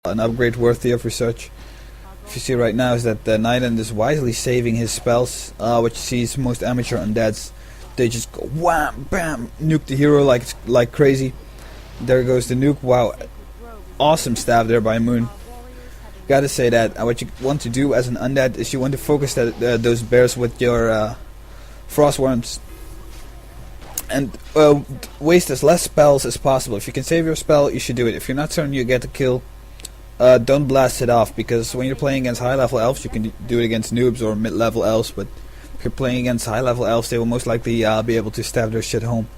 an upgrade worthy of research. If you see right now is that the Knight is wisely saving his spells, which sees most amateur undeads. They just go wham, bam, nuke the hero like crazy. There goes the nuke. Wow, awesome staff there by Moon. Gotta say that what you want to do as an undead is you want to focus those bears with your frost worms and waste as less spells as possible. If you can save your spell, you should do it. If you're not certain you get the kill, don't blast it off, because when you're playing against high level elves you can do it against noobs or mid level elves, but if you're playing against high level elves they will most likely be able to stab their shit home.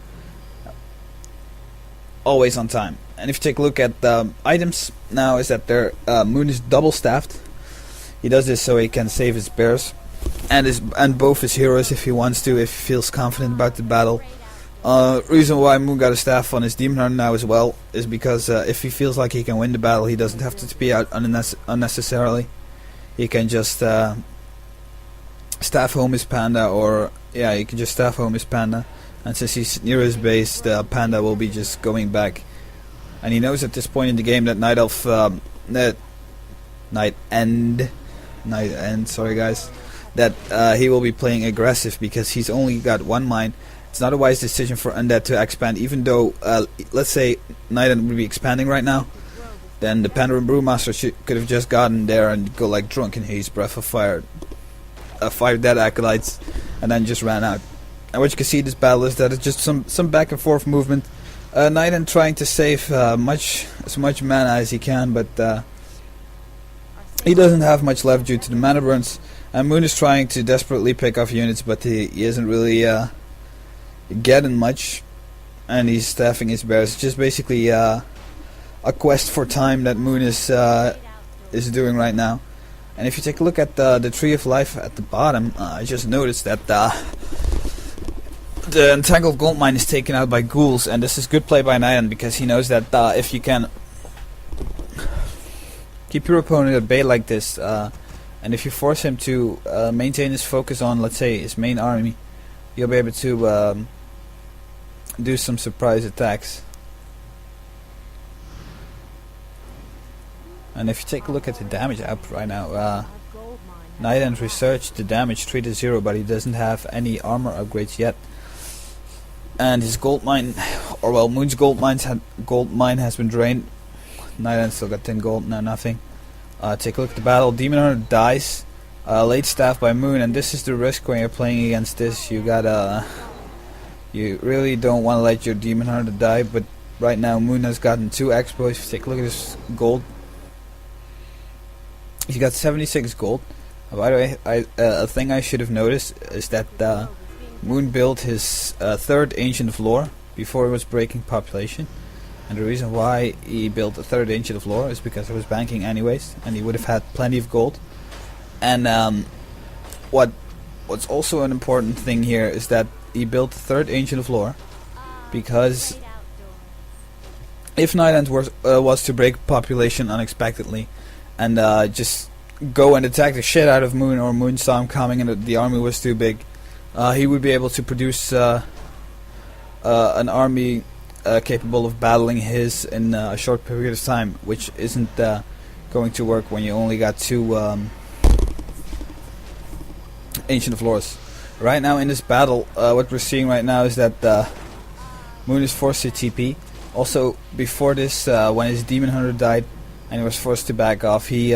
Always on time. And if you take a look at the items now, is that their Moon is double staffed. He does this so he can save his bears and both his heroes if he wants to, if he feels confident about the battle. Reason why Moon got a staff on his Demon Hunter now as well is because if he feels like he can win the battle, he doesn't have to TP out unnecessarily. He can just staff home his panda, or yeah, he can just staff home his panda. And since he's near his base, the panda will be just going back. And he knows at this point in the game that Night Elf, Night End, sorry guys, that he will be playing aggressive because he's only got one mine. It's not a wise decision for Undead to expand, even though, let's say, Night End would be expanding right now. Then the Panda and Brewmaster could have just gotten there and go like Drunken Haze, Breath of Fire, 5 dead acolytes, and then just ran out. And what you can see in this battle is that it's just some back and forth movement. Night End trying to save as much mana as he can, but he doesn't have much left due to the mana burns. And Moon is trying to desperately pick off units, but he isn't really getting much, and he's staffing his bears. It's just basically a quest for time that Moon is doing right now. And if you take a look at the Tree of Life at the bottom, I just noticed that the Entangled Gold Mine is taken out by ghouls, and this is good play by Night End because he knows that if you can keep your opponent at bay like this, and if you force him to maintain his focus on, let's say, his main army, you'll be able to do some surprise attacks. And if you take a look at the damage output right now, Night End researched the damage 3 to 0, but he doesn't have any armor upgrades yet. And his gold mine, or well, Moon's gold mine has been drained. Night End still got 10 gold, now nothing. Take a look at the battle. Demon Hunter dies, late staff by Moon, and this is the risk when you're playing against this. You really don't want to let your Demon Hunter die, but right now Moon has gotten 2 expos. If you take a look at his gold, he's got 76 gold. By the way, a thing I should have noticed is that Moon built his 3rd Ancient of Lore before he was breaking population. And the reason why he built a 3rd Ancient of Lore is because he was banking anyways, and he would have had plenty of gold. And what's also an important thing here is that he built the 3rd Ancient of Lore because if Night End was to break population unexpectedly and just go and attack the shit out of Moon, or Moon saw him coming and the army was too big, he would be able to produce an army capable of battling his in a short period of time, which isn't going to work when you only got 2 Ancient of Lores. Right now in this battle, what we're seeing right now is that Moon is forced to TP. Also, before this, when his Demon Hunter died and he was forced to back off, he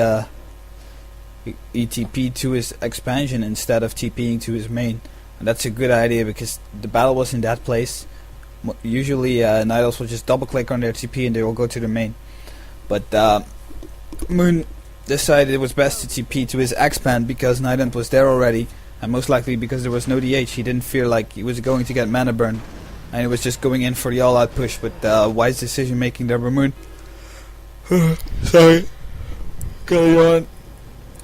TP'd to his expansion instead of TPing to his main. And that's a good idea because the battle was in that place. Usually Night Elves will just double click on their TP and they will go to the main. But Moon decided it was best to TP to his expand because Night End was there already, and most likely because there was no DH, he didn't feel like he was going to get mana burn, and he was just going in for the all-out push. But wise decision making there by Moon. Sorry, going on.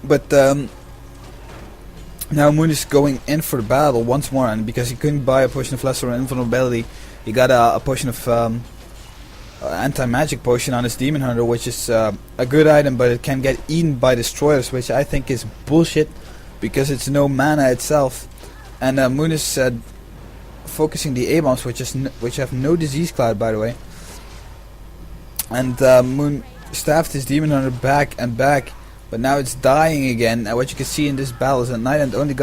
But now Moon is going in for the battle once more, and because he couldn't buy a potion of lesser invulnerability, he got a potion of anti-magic potion on his Demon Hunter, which is a good item, but it can get eaten by destroyers, which I think is bullshit because it's no mana itself. And Moon is focusing the A-bombs, which have no disease cloud, by the way. And Moon staffed his demon hunter back and back, but now it's dying again. And what you can see in this battle is that Nighthand only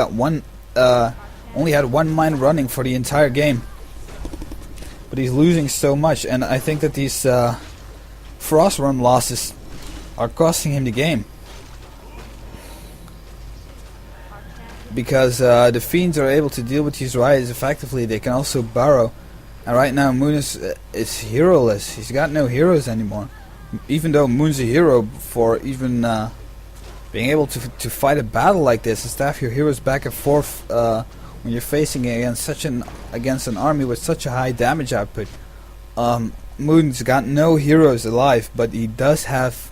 had one mine running for the entire game, but he's losing so much, and I think that these Frostworm losses are costing him the game, because the fiends are able to deal with these riders effectively. They can also burrow, and right now Moon is heroless. He's got no heroes anymore, even though Moon's a hero for even being able to fight a battle like this and staff your heroes back and forth when you're facing against an army with such a high damage output. Moon's got no heroes alive, but he does have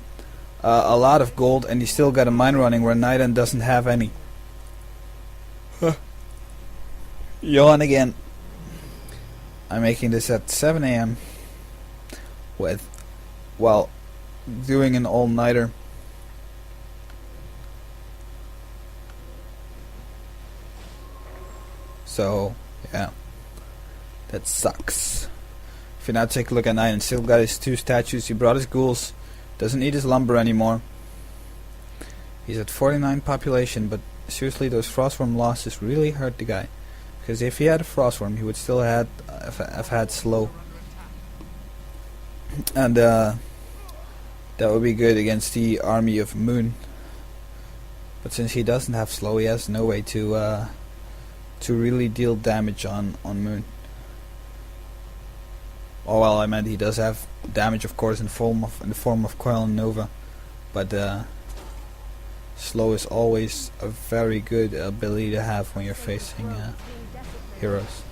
a lot of gold, and he still got a mine running where Nighthand doesn't have any. Yawn again. I'm making this at 7 AM while doing an all-nighter. So yeah, that sucks. If you now take a look at Nighthand, still got his 2 statues, he brought his ghouls, doesn't need his lumber anymore. He's at 49 population, but seriously, those Frostworm losses really hurt the guy. Because if he had a Frostworm, he would still have had slow. And that would be good against the army of Moon. But since he doesn't have slow, he has no way to really deal damage on Moon. Oh well, I meant he does have damage, of course, in the form of Coil and Nova, but slow is always a very good ability to have when you're facing heroes.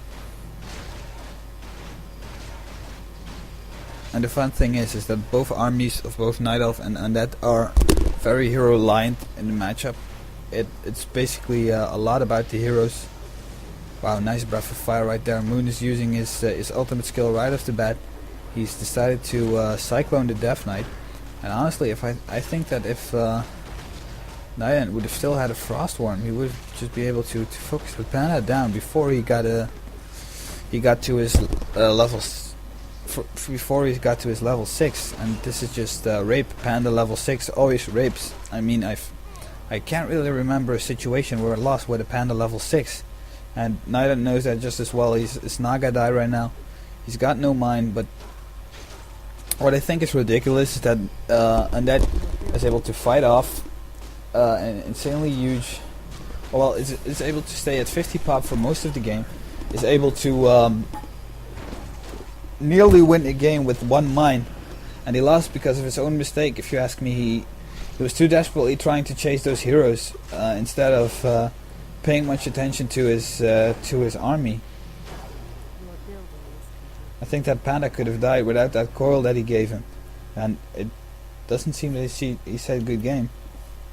And the fun thing is that both armies of both Night Elf and Undead are very hero aligned in the matchup. It's basically a lot about the heroes. Wow, nice breath of fire right there. Moon is using his ultimate skill right off the bat. He's decided to Cyclone the Death Knight. And honestly, I think that if Nighthand would have still had a Frostworm, he would just be able to focus the Panda down before he got to his before he got to his level 6. And this is just rape. Panda level 6 always rapes. I mean, I can't really remember a situation where I lost with a Panda level 6. And Nighthand knows that just as well. He's Naga die right now. He's got no mine, but what I think is ridiculous is that Undead is able to fight off an insanely huge... Well, it's able to stay at 50 pop for most of the game. Is able to nearly win a game with 1 mine. And he lost because of his own mistake, if you ask me. He was too desperately trying to chase those heroes instead of... paying much attention to his army. I think that Panda could have died without that coil that he gave him, and it doesn't seem that he said good game.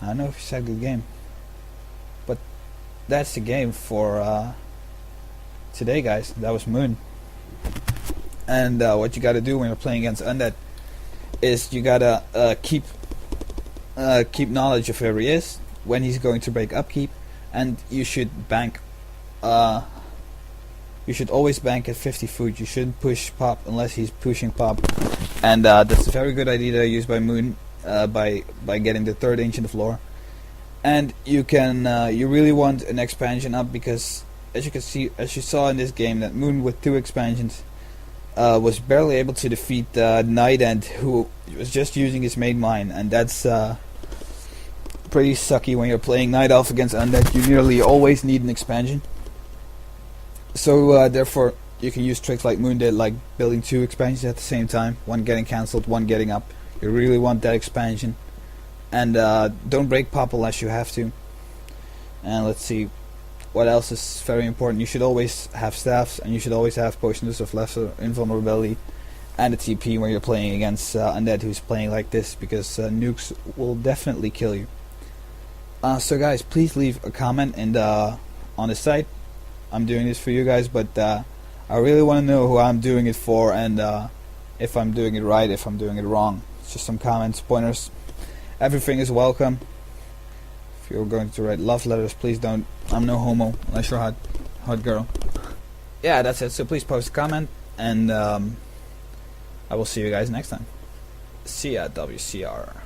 I don't know if he said good game, but that's the game for today, guys. That was Moon. And what you gotta do when you're playing against Undead is you gotta keep knowledge of where he is, when he's going to break upkeep. And you should bank. You should always bank at 50 food. You shouldn't push pop unless he's pushing pop. And that's a very good idea used by Moon by getting the 3rd Ancient of Lore. And you can you really want an expansion up, because as you saw in this game, that Moon with 2 expansions was barely able to defeat Nighthand, who was just using his main mine, and that's pretty sucky when you're playing Night Elf against Undead. You nearly always need an expansion. So therefore you can use tricks like Moon did, like building 2 expansions at the same time, one getting cancelled, one getting up. You really want that expansion. And don't break pop unless you have to. And let's see what else is very important. You should always have staffs, and you should always have potions of lesser invulnerability and a TP when you're playing against Undead who's playing like this, because nukes will definitely kill you. So guys, please leave a comment and on the site. I'm doing this for you guys, but I really want to know who I'm doing it for, and if I'm doing it right, if I'm doing it wrong. It's just some comments, pointers. Everything is welcome. If you're going to write love letters, please don't. I'm no homo, unless you're a hot girl. Yeah, that's it. So please post a comment, and I will see you guys next time. See ya, WCR.